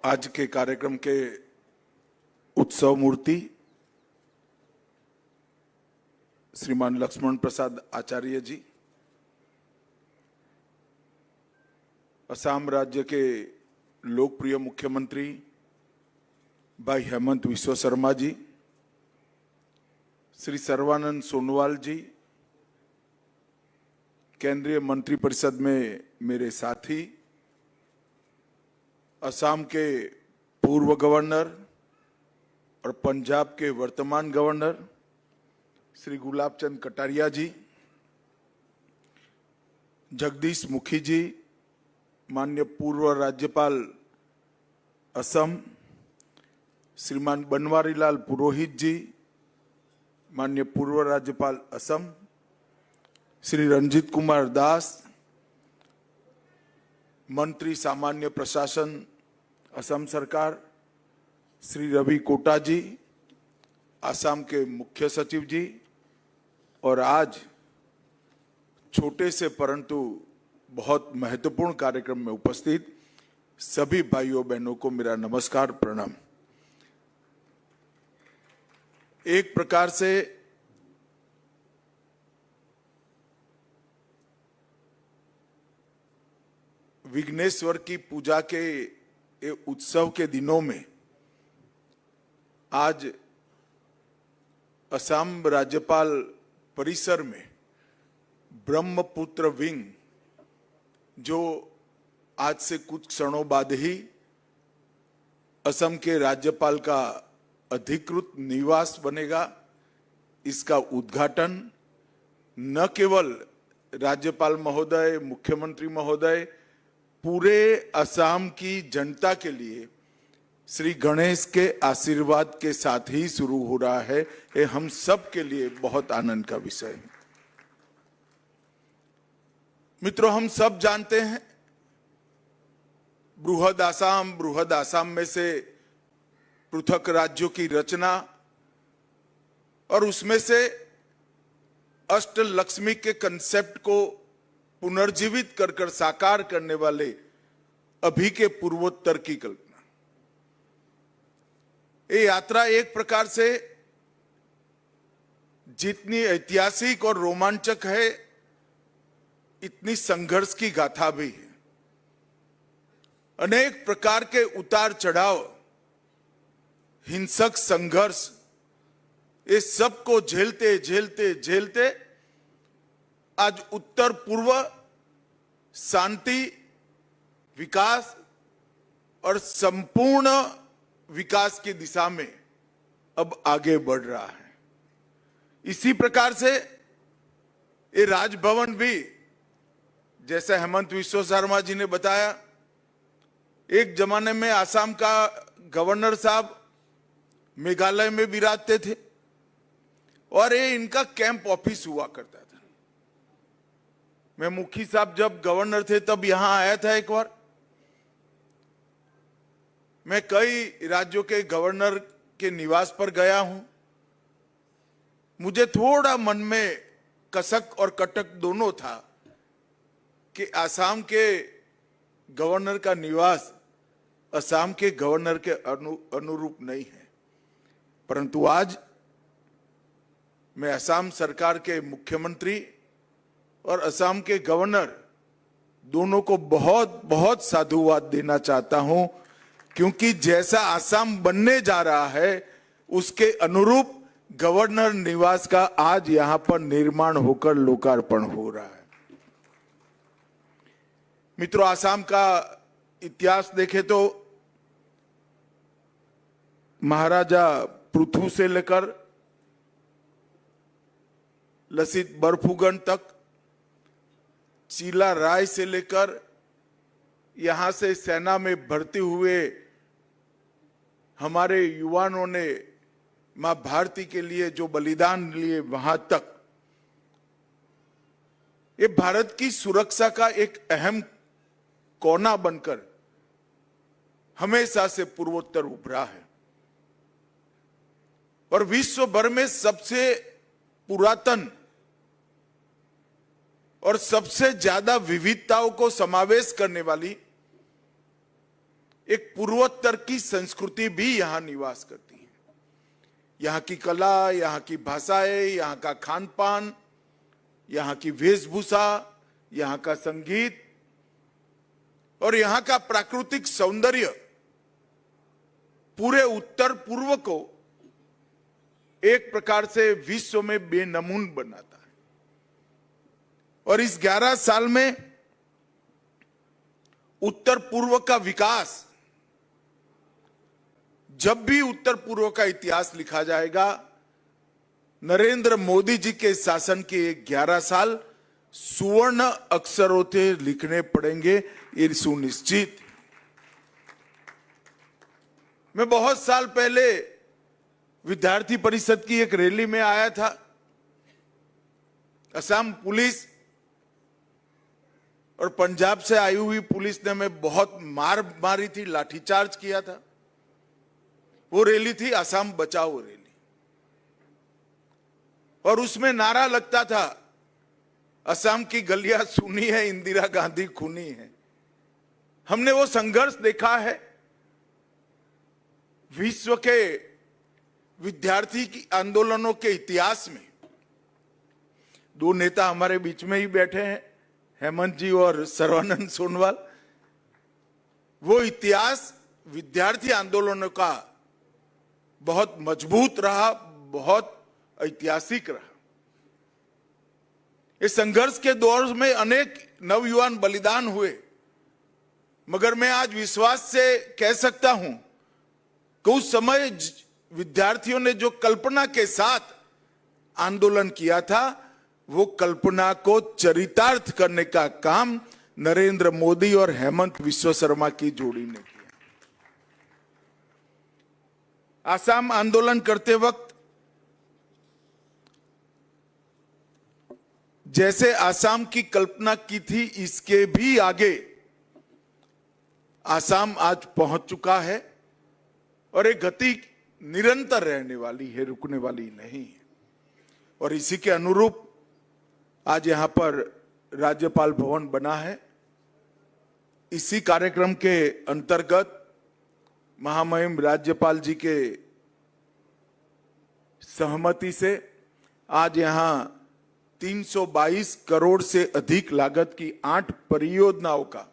आज के कार्यक्रम के उत्सव मूर्ति श्रीमान लक्ष्मण प्रसाद आचार्य जी, असम राज्य के लोकप्रिय मुख्यमंत्री भाई हेमंत विश्व शर्मा जी, श्री सर्बानंद सोनोवाल जी, केंद्रीय मंत्रिपरिषद में मेरे साथी, असम के पूर्व गवर्नर और पंजाब के वर्तमान गवर्नर श्री गुलाब चंद कटारिया जी, जगदीश मुखी जी, माननीय पूर्व राज्यपाल असम श्रीमान बनवारीलाल पुरोहित जी, माननीय पूर्व राज्यपाल असम श्री रंजीत कुमार दास, मंत्री सामान्य प्रशासन असम सरकार श्री रवि कोटा जी, असम के मुख्य सचिव जी, और आज छोटे से परंतु बहुत महत्वपूर्ण कार्यक्रम में उपस्थित सभी भाइयों बहनों को मेरा नमस्कार, प्रणाम। एक प्रकार से विघ्नेश्वर की पूजा के उत्सव के दिनों में आज असम राज्यपाल परिसर में ब्रह्मपुत्र विंग, जो आज से कुछ क्षणों बाद ही असम के राज्यपाल का अधिकृत निवास बनेगा, इसका उद्घाटन न केवल राज्यपाल महोदय, मुख्यमंत्री महोदय, पूरे असम की जनता के लिए श्री गणेश के आशीर्वाद के साथ ही शुरू हो रहा है। ये हम सब के लिए बहुत आनंद का विषय है। मित्रों, हम सब जानते हैं बृहद आसाम में से पृथक राज्यों की रचना और उसमें से अष्टलक्ष्मी के कंसेप्ट को पुनर्जीवित कर साकार करने वाले अभी के पूर्वोत्तर की कल्पना। ये यात्रा एक प्रकार से जितनी ऐतिहासिक और रोमांचक है, इतनी संघर्ष की गाथा भी है। अनेक प्रकार के उतार चढ़ाव, हिंसक संघर्ष, ये सब को झेलते झेलते झेलते आज उत्तर पूर्व शांति, विकास और संपूर्ण विकास की दिशा में अब आगे बढ़ रहा है। इसी प्रकार से ये राजभवन भी, जैसे हेमंत विश्व शर्मा जी ने बताया, एक जमाने में आसाम का गवर्नर साहब मेघालय में विराजते थे और ये इनका कैंप ऑफिस हुआ करता था। मैं मुखी साहब जब गवर्नर थे तब यहां आया था एक बार। मैं कई राज्यों के गवर्नर के निवास पर गया हूं। मुझे थोड़ा मन में कसक और कटक दोनों था कि आसाम के गवर्नर का निवास असम के गवर्नर के अनुरूप नहीं है। परंतु आज मैं असम सरकार के मुख्यमंत्री और असम के गवर्नर दोनों को बहुत बहुत साधुवाद देना चाहता हूं, क्योंकि जैसा असम बनने जा रहा है उसके अनुरूप गवर्नर निवास का आज यहां पर निर्माण होकर लोकार्पण हो रहा है। मित्रों, असम का इतिहास देखें तो महाराजा पृथु से लेकर लसित बरफुकन तक, चीला राय से लेकर यहां से सेना में भर्ती हुए हमारे युवाओं ने मां भारती के लिए जो बलिदान लिए, वहां तक ये भारत की सुरक्षा का एक अहम कोना बनकर हमेशा से पूर्वोत्तर उभरा है और विश्व भर में सबसे पुरातन और सबसे ज्यादा विविधताओं को समावेश करने वाली एक पूर्वोत्तर की संस्कृति भी यहां निवास करती है। यहां की कला, यहां की भाषाएं, यहां का खान पान, यहां की वेशभूषा, यहां का संगीत और यहां का प्राकृतिक सौंदर्य पूरे उत्तर पूर्व को एक प्रकार से विश्व में बेनमून बनाता है। और इस 11 साल में उत्तर पूर्व का विकास, जब भी उत्तर पूर्व का इतिहास लिखा जाएगा, नरेंद्र मोदी जी के शासन के 11 साल सुवर्ण अक्षरों से लिखने पड़ेंगे, ये सुनिश्चित। मैं बहुत साल पहले विद्यार्थी परिषद की एक रैली में आया था। असम पुलिस और पंजाब से आई हुई पुलिस ने हमें बहुत मार मारी थी, लाठीचार्ज किया था। वो रैली थी असम बचाओ रैली, और उसमें नारा लगता था, असम की गलियां सुनी है, इंदिरा गांधी खूनी है। हमने वो संघर्ष देखा है। विश्व के विद्यार्थी की आंदोलनों के इतिहास में दो नेता हमारे बीच में ही बैठे हैं, हेमंत जी और सर्बानंद सोनोवाल। वो इतिहास विद्यार्थी आंदोलनों का बहुत मजबूत रहा, बहुत ऐतिहासिक रहा। इस संघर्ष के दौर में अनेक नवयुवान बलिदान हुए, मगर मैं आज विश्वास से कह सकता हूं कि उस समय विद्यार्थियों ने जो कल्पना के साथ आंदोलन किया था, वो कल्पना को चरितार्थ करने का काम नरेंद्र मोदी और हेमंत विश्व शर्मा की जोड़ी ने किया। असम आंदोलन करते वक्त जैसे असम की कल्पना की थी, इसके भी आगे असम आज पहुंच चुका है और एक गति निरंतर रहने वाली है, रुकने वाली नहीं है। और इसी के अनुरूप आज यहां पर राज्यपाल भवन बना है। इसी कार्यक्रम के अंतर्गत महामहिम राज्यपाल जी के सहमति से आज यहां 322 करोड़ से अधिक लागत की 8 परियोजनाओं का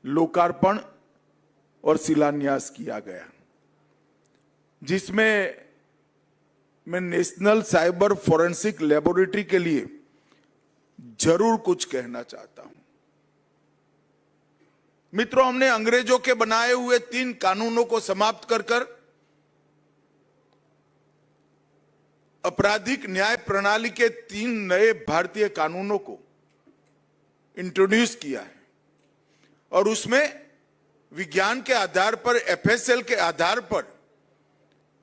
लोकार्पण और शिलान्यास किया गया, जिसमें मैं नेशनल साइबर फोरेंसिक लेबोरेटरी के लिए जरूर कुछ कहना चाहता हूं। मित्रों, हमने अंग्रेजों के बनाए हुए 3 कानूनों को समाप्त कर आपराधिक न्याय प्रणाली के 3 नए भारतीय कानूनों को इंट्रोड्यूस किया है। और उसमें विज्ञान के आधार पर, एफएसएल के आधार पर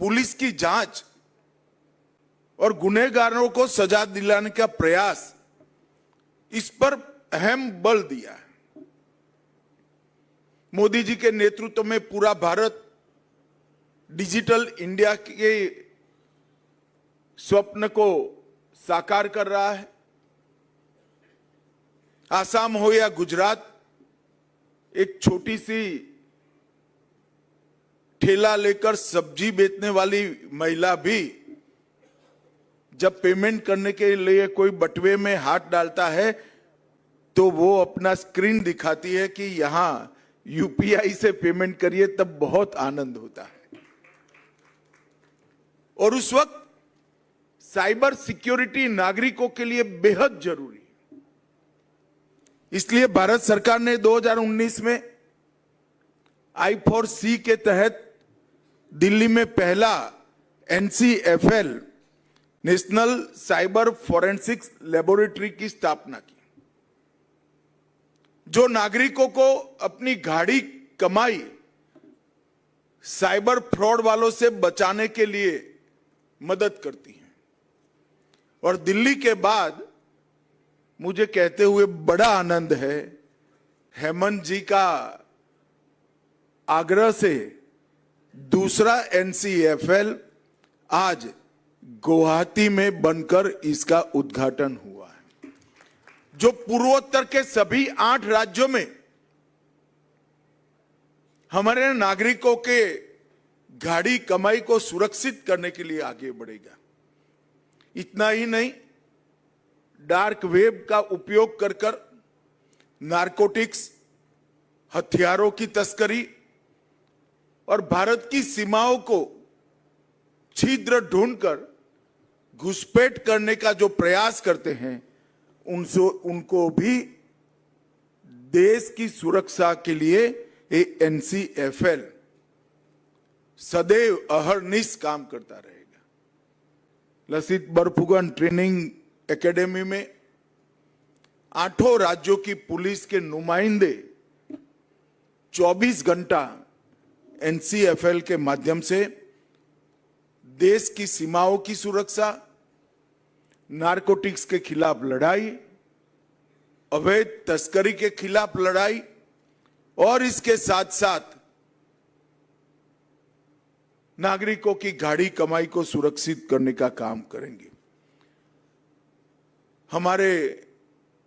पुलिस की जांच और गुनहगारों को सजा दिलाने का प्रयास, इस पर अहम बल दिया है। मोदी जी के नेतृत्व में पूरा भारत डिजिटल इंडिया के स्वप्न को साकार कर रहा है। आसाम हो या गुजरात, एक छोटी सी ठेला लेकर सब्जी बेचने वाली महिला भी जब पेमेंट करने के लिए कोई बटुए में हाथ डालता है तो वो अपना स्क्रीन दिखाती है कि यहां यूपीआई से पेमेंट करिए, तब बहुत आनंद होता है। और उस वक्त साइबर सिक्योरिटी नागरिकों के लिए बेहद जरूरी है। इसलिए भारत सरकार ने 2019 में I4C के तहत दिल्ली में पहला NCFL national cyber forensics laboratory की स्थापना की, जो नागरिकों को अपनी गाढ़ी कमाई साइबर फ्रॉड वालों से बचाने के लिए मदद करती है। और दिल्ली के बाद मुझे कहते हुए बड़ा आनंद है, हेमंत जी का आग्रह से दूसरा NCFL आज गुवाहाटी में बनकर इसका उद्घाटन हुआ है, जो पूर्वोत्तर के सभी 8 राज्यों में हमारे नागरिकों के गाड़ी कमाई को सुरक्षित करने के लिए आगे बढ़ेगा। इतना ही नहीं, डार्क वेब का उपयोग कर कर नारकोटिक्स, हथियारों की तस्करी और भारत की सीमाओं को छिद्र ढूंढकर घुसपैठ करने का जो प्रयास करते हैं, उनको भी देश की सुरक्षा के लिए एनसीएफएल सदैव अहरनिश काम करता रहेगा। लसित बरफुकन ट्रेनिंग एकेडमी में 8 राज्यों की पुलिस के नुमाइंदे 24 घंटा एनसीएफएल के माध्यम से देश की सीमाओं की सुरक्षा, नारकोटिक्स के खिलाफ लड़ाई, अवैध तस्करी के खिलाफ लड़ाई और इसके साथ साथ नागरिकों की गाड़ी कमाई को सुरक्षित करने का काम करेंगे। हमारे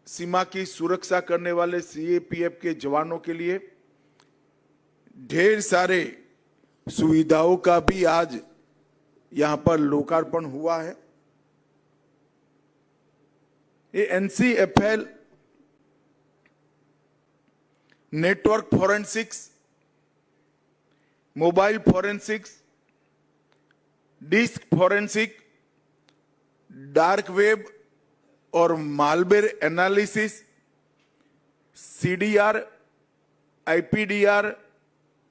सीमा की सुरक्षा करने वाले सीएपीएफ के जवानों के लिए ढेर सारे सुविधाओं का भी आज यहां पर लोकार्पण हुआ है। ये NCFL network forensics, mobile forensics, disk forensic, dark web और malware analysis, CDR, IPDR,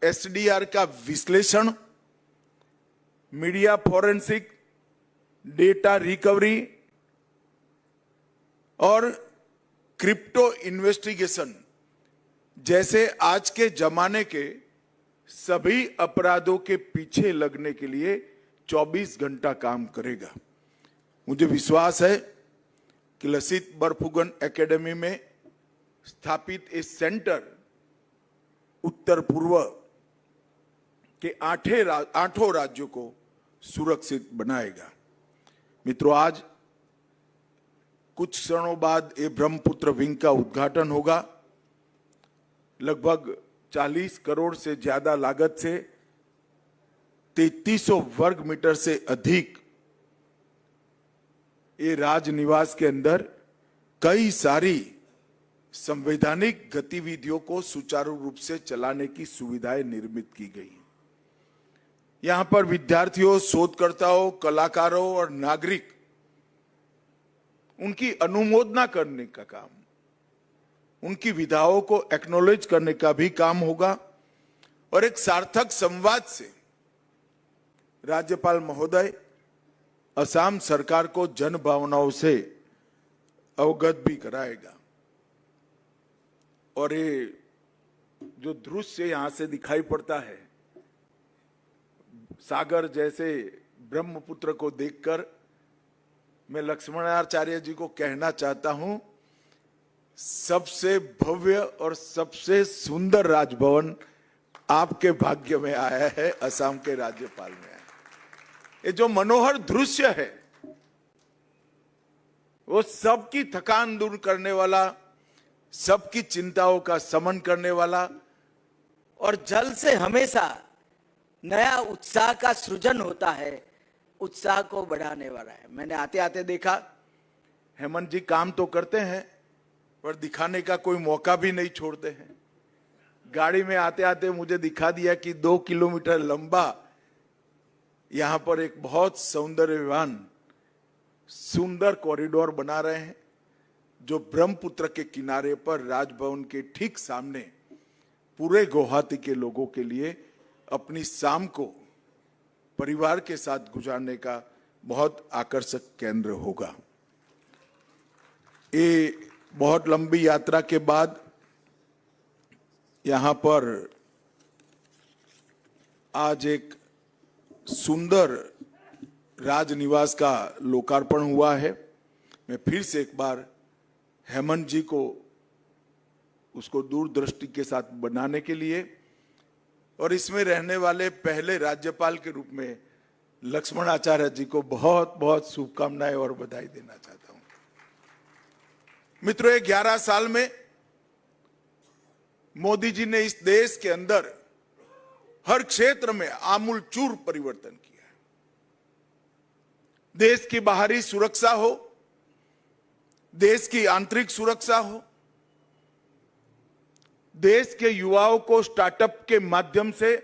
SDR का विश्लेषण, मीडिया फॉरेंसिक, डेटा रिकवरी और क्रिप्टो इन्वेस्टिगेशन जैसे आज के जमाने के सभी अपराधों के पीछे लगने के लिए 24 घंटा काम करेगा। मुझे विश्वास है कि लसित बरफुकन एकेडमी में स्थापित इस सेंटर उत्तर पूर्व के 8 राज्यों को सुरक्षित बनाएगा। मित्रों, आज कुछ क्षणों बाद ये ब्रह्मपुत्र विंग का उद्घाटन होगा। लगभग 40 करोड़ से ज्यादा लागत से 3300 वर्ग मीटर से अधिक ये राजनिवास के अंदर कई सारी संवैधानिक गतिविधियों को सुचारू रूप से चलाने की सुविधाएं निर्मित की गई। यहां पर विद्यार्थियों, शोधकर्ताओं, कलाकारों और नागरिक उनकी अनुमोदना करने का काम, उनकी विधाओं को एक्नॉलेज करने का भी काम होगा और एक सार्थक संवाद से राज्यपाल महोदय असम सरकार को जन भावनाओं से अवगत भी कराएगा। और ये जो दृश्य यहां से दिखाई पड़ता है, सागर जैसे ब्रह्मपुत्र को देखकर मैं लक्ष्मणाचार्य जी को कहना चाहता हूं, सबसे भव्य और सबसे सुंदर राजभवन आपके भाग्य में आया है, असम के राज्यपाल में आया। ये जो मनोहर दृश्य है वो सबकी थकान दूर करने वाला, सबकी चिंताओं का शमन करने वाला और जल से हमेशा नया उत्साह का सृजन होता है, उत्साह को बढ़ाने वाला है। मैंने आते आते देखा, हेमंत जी काम तो करते हैं पर दिखाने का कोई मौका भी नहीं छोड़ते हैं। गाड़ी में आते आते मुझे दिखा दिया कि 2 किलोमीटर लंबा यहां पर एक बहुत सौंदर्यवान सुंदर कॉरिडोर बना रहे हैं, जो ब्रह्मपुत्र के किनारे पर राजभवन के ठीक सामने पूरे गुवाहाटी के लोगों के लिए अपनी शाम को परिवार के साथ गुजारने का बहुत आकर्षक केंद्र होगा। ये बहुत लंबी यात्रा के बाद यहां पर आज एक सुंदर राजनिवास का लोकार्पण हुआ है। मैं फिर से एक बार हेमंत जी को उसको दूरदृष्टि के साथ बनाने के लिए और इसमें रहने वाले पहले राज्यपाल के रूप में लक्ष्मणाचार्य जी को बहुत बहुत शुभकामनाएं और बधाई देना चाहता हूं। मित्रों, 11 साल में मोदी जी ने इस देश के अंदर हर क्षेत्र में आमूलचूर परिवर्तन किया है। देश की बाहरी सुरक्षा हो, देश की आंतरिक सुरक्षा हो, देश के युवाओं को स्टार्टअप के माध्यम से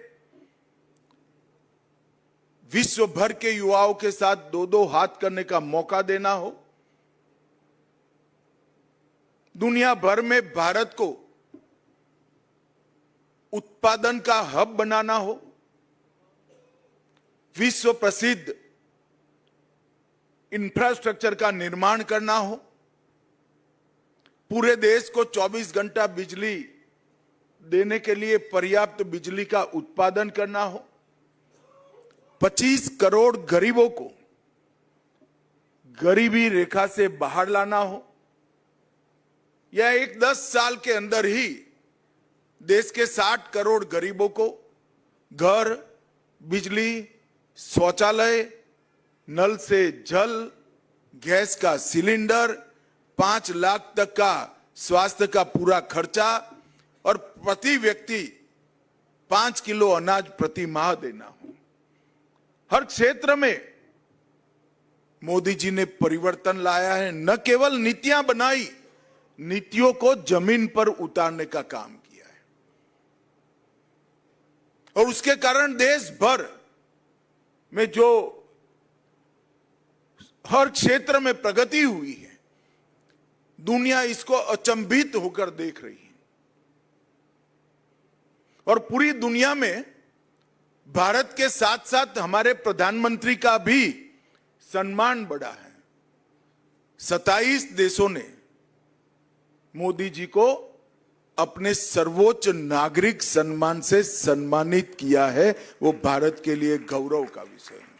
विश्व भर के युवाओं के साथ दो दो हाथ करने का मौका देना हो, दुनिया भर में भारत को उत्पादन का हब बनाना हो, विश्व प्रसिद्ध इंफ्रास्ट्रक्चर का निर्माण करना हो, पूरे देश को 24 घंटा बिजली देने के लिए पर्याप्त बिजली का उत्पादन करना हो, 25 करोड़ गरीबों को गरीबी रेखा से बाहर लाना हो, या 10 साल के अंदर ही देश के 60 करोड़ गरीबों को घर, बिजली, शौचालय, नल से जल, गैस का सिलेंडर, 5 लाख तक का स्वास्थ्य का पूरा खर्चा और प्रति व्यक्ति 5 किलो अनाज प्रति माह देना हो। हर क्षेत्र में मोदी जी ने परिवर्तन लाया है। न केवल नीतियां बनाई, नीतियों को जमीन पर उतारने का काम किया है, और उसके कारण देश भर में जो हर क्षेत्र में प्रगति हुई है, दुनिया इसको अचंभित होकर देख रही है। और पूरी दुनिया में भारत के साथ साथ हमारे प्रधानमंत्री का भी सम्मान बढ़ा है। 27 देशों ने मोदी जी को अपने सर्वोच्च नागरिक सम्मान से सम्मानित किया है। वो भारत के लिए गौरव का विषय है।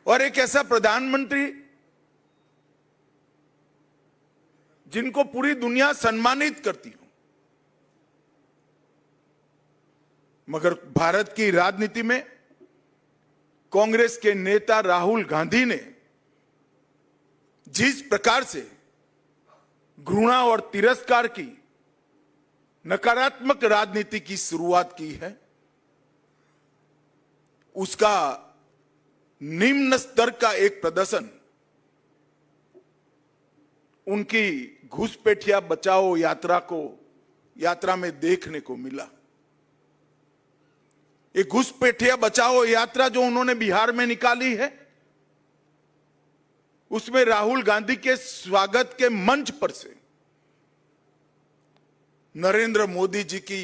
और एक ऐसा प्रधानमंत्री जिनको पूरी दुनिया सम्मानित करती हो, मगर भारत की राजनीति में कांग्रेस के नेता राहुल गांधी ने जिस प्रकार से घृणा और तिरस्कार की नकारात्मक राजनीति की शुरुआत की है, उसका निम्न स्तर का एक प्रदर्शन उनकी घुसपैठिया बचाओ यात्रा में देखने को मिला। एक घुसपैठिया बचाओ यात्रा जो उन्होंने बिहार में निकाली है, उसमें राहुल गांधी के स्वागत के मंच पर से नरेंद्र मोदी जी की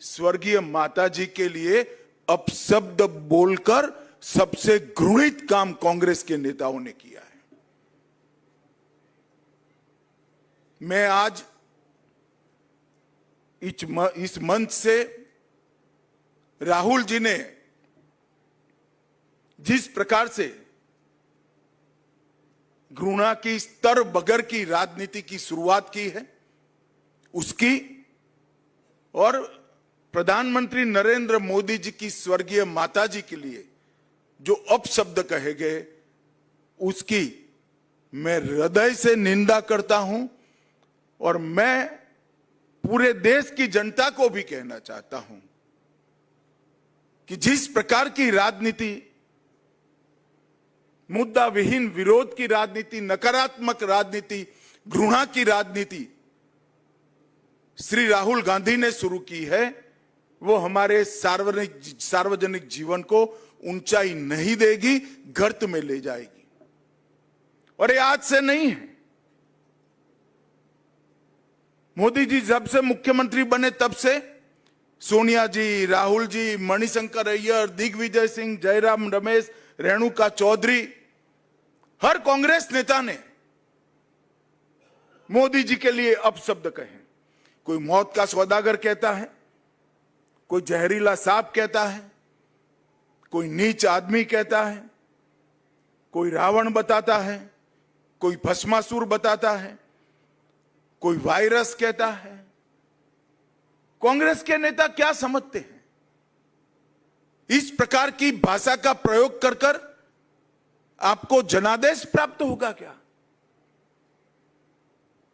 स्वर्गीय माता जी के लिए अपशब्द बोलकर सबसे घृणित काम कांग्रेस के नेताओं ने किया है। मैं आज इस मंच से राहुल जी ने जिस प्रकार से घृणा की स्तर बगैर की राजनीति की शुरुआत की है, उसकी और प्रधानमंत्री नरेंद्र मोदी जी की स्वर्गीय माता जी के लिए जो अपशब्द कहे गए, उसकी मैं हृदय से निंदा करता हूं। और मैं पूरे देश की जनता को भी कहना चाहता हूं कि जिस प्रकार की राजनीति, मुद्दा विहीन विरोध की राजनीति, नकारात्मक राजनीति, घृणा की राजनीति श्री राहुल गांधी ने शुरू की है, वो हमारे सार्वजनिक जीवन को ऊंचाई नहीं देगी, गर्त में ले जाएगी। और ये आज से नहीं है। मोदी जी जब से मुख्यमंत्री बने तब से सोनिया जी, राहुल जी, मणिशंकर अय्यर, दिग्विजय सिंह, जयराम रमेश, रेणुका चौधरी, हर कांग्रेस नेता ने मोदी जी के लिए अपशब्द कहे। कोई मौत का सौदागर कहता है, कोई जहरीला सांप कहता है, कोई नीच आदमी कहता है, कोई रावण बताता है, कोई भस्मासुर बताता है, कोई वायरस कहता है। कांग्रेस के नेता क्या समझते हैं? इस प्रकार की भाषा का प्रयोग कर कर आपको जनादेश प्राप्त होगा क्या?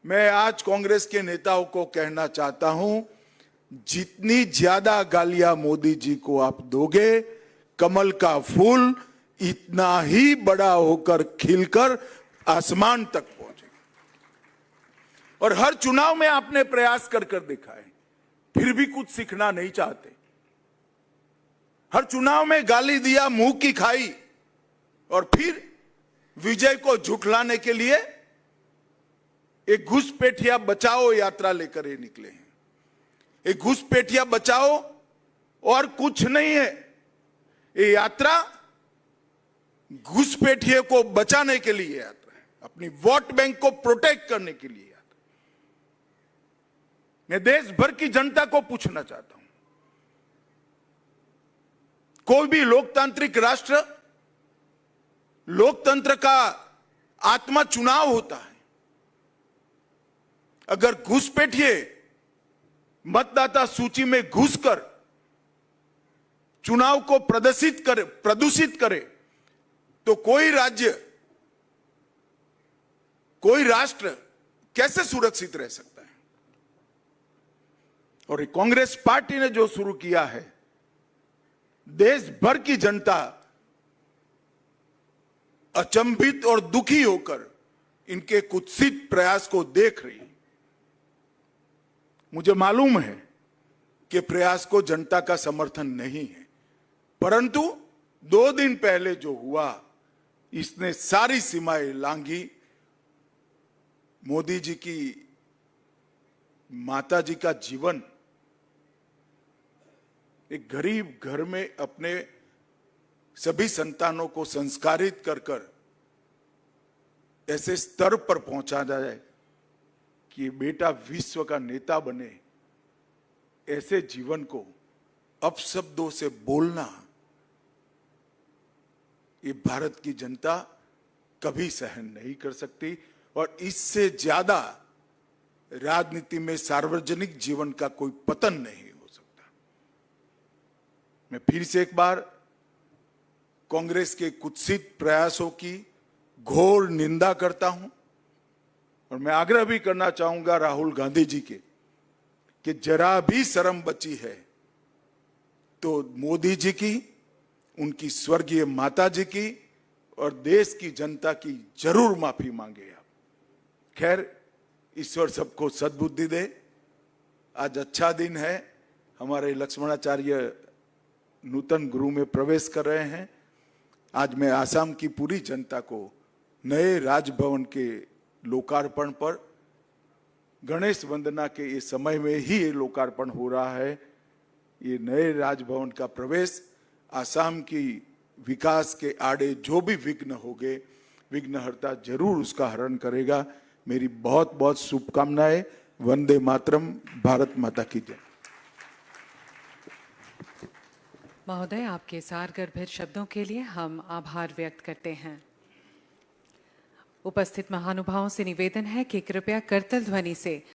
मैं आज कांग्रेस के नेताओं को कहना चाहता हूं, जितनी ज्यादा गालियां मोदी जी को आप दोगे, कमल का फूल इतना ही बड़ा होकर खिलकर आसमान तक पहुंचेगा। और हर चुनाव में आपने प्रयास कर कर देखा है, फिर भी कुछ सीखना नहीं चाहते। हर चुनाव में गाली दिया, मुंह की खाई, और फिर विजय को झुठलाने के लिए एक घुसपैठिया बचाओ यात्रा लेकर ये निकले हैं। एक घुसपैठिया बचाओ और कुछ नहीं है। ये यात्रा घुसपैठिए को बचाने के लिए यात्रा है, अपनी वोट बैंक को प्रोटेक्ट करने के लिए यात्रा। मैं देश भर की जनता को पूछना चाहता हूं, कोई भी लोकतांत्रिक राष्ट्र, लोकतंत्र का आत्मा चुनाव होता है। अगर घुसपैठिए मतदाता सूची में घुसकर चुनाव को प्रदूषित करे तो कोई राज्य, कोई राष्ट्र कैसे सुरक्षित रह सकता है? और कांग्रेस पार्टी ने जो शुरू किया है, देश भर की जनता अचंभित और दुखी होकर इनके कुत्सित प्रयास को देख रही है। मुझे मालूम है कि प्रयास को जनता का समर्थन नहीं है, परंतु 2 दिन पहले जो हुआ, इसने सारी सीमाएं लांघी। मोदी जी की माता जी का जीवन, एक गरीब घर में अपने सभी संतानों को संस्कारित कर कर ऐसे स्तर पर पहुंचा जाए कि बेटा विश्व का नेता बने, ऐसे जीवन को अपशब्दों से बोलना, ये भारत की जनता कभी सहन नहीं कर सकती। और इससे ज्यादा राजनीति में सार्वजनिक जीवन का कोई पतन नहीं हो सकता। मैं फिर से एक बार कांग्रेस के कुत्सित प्रयासों की घोर निंदा करता हूं, और मैं आग्रह भी करना चाहूंगा राहुल गांधी जी के कि जरा भी शर्म बची है तो मोदी जी की, उनकी स्वर्गीय माता जी की और देश की जनता की जरूर माफी मांगे आप। खैर, ईश्वर सबको सद्बुद्धि दे। आज अच्छा दिन है, हमारे लक्ष्मणाचार्य नूतन गुरु में प्रवेश कर रहे हैं। आज मैं आसाम की पूरी जनता को नए राजभवन के लोकार्पण पर, गणेश वंदना के ये समय में ही ये लोकार्पण हो रहा है। ये नए राजभवन का प्रवेश आसाम की विकास के आड़े जो भी विघ्न होंगे, विघ्नहर्ता जरूर उसका हरण करेगा। मेरी बहुत बहुत शुभकामनाएं। वंदे मातरम। भारत माता की जय। महोदय, आपके सारगर्भित शब्दों के लिए हम आभार व्यक्त करते हैं। उपस्थित महानुभावों से निवेदन है कि कृपया करतल ध्वनि से